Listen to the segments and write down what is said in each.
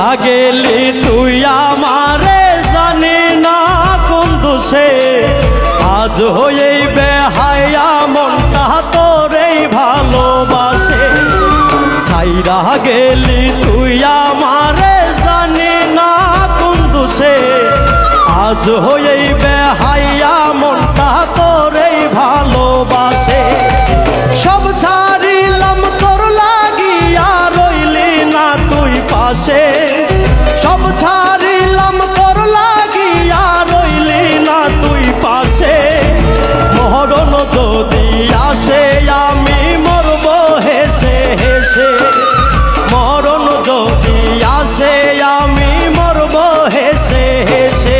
ছাইরা গেলি তুই আমারে জানি না কোন দোষে আজ হয়েই বেহায়া মনটা তোরেই ভালোবাসে ছাইরা গেলি তুই আমারে জানি না কোন দোষে আজ হয়েই বেহায়া মনটা তোরেই ভালোবাসে সব ছাড়িলাম তোর লাগিয়া রইলি না তুই পাশে সব ছাড়িলাম তোর লাগিয়া রইলি না তুই পাশে মরণ যদি আসে আমি মরব হেসে হেসে মরণ যদি আসে আমি মরব হেসে হেসে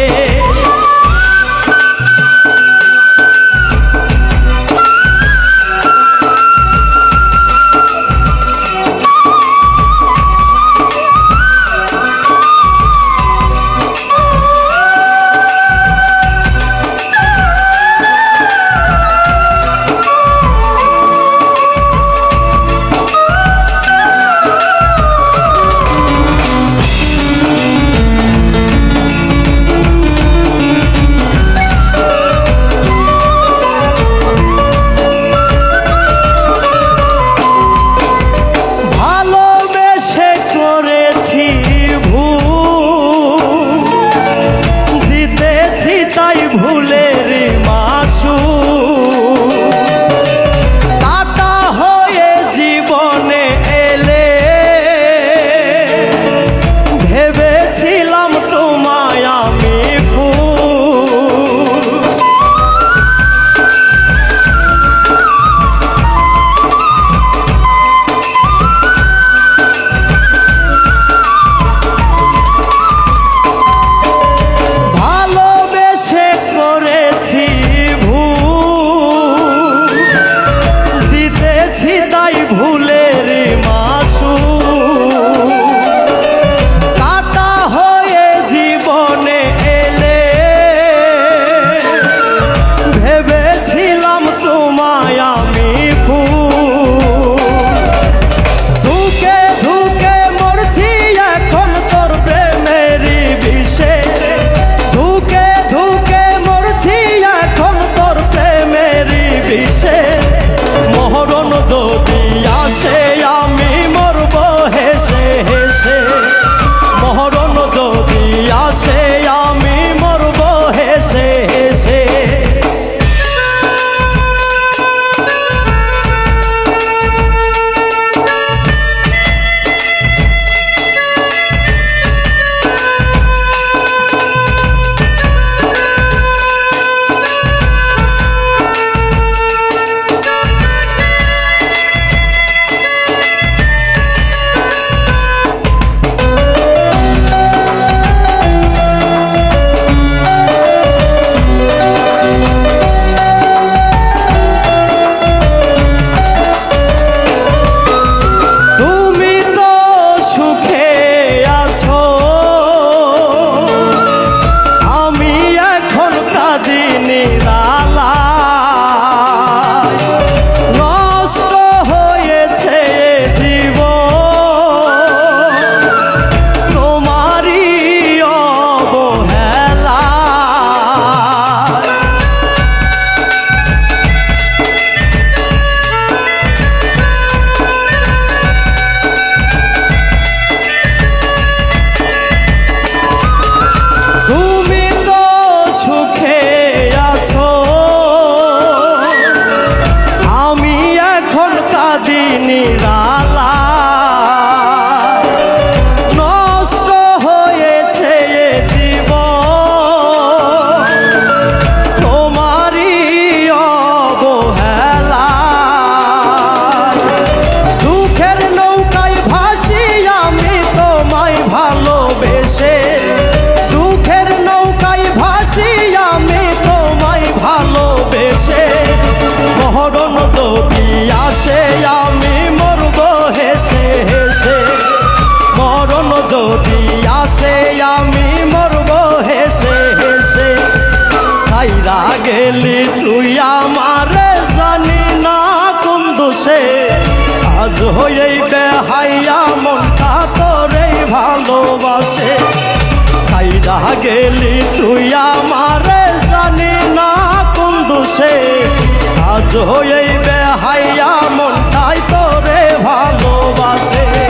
ছাইড়া গেলি তুই আমারে জানি না কোন দোষে আজ এই বেহাইয়া মনটাই তোরে ভালোবাসে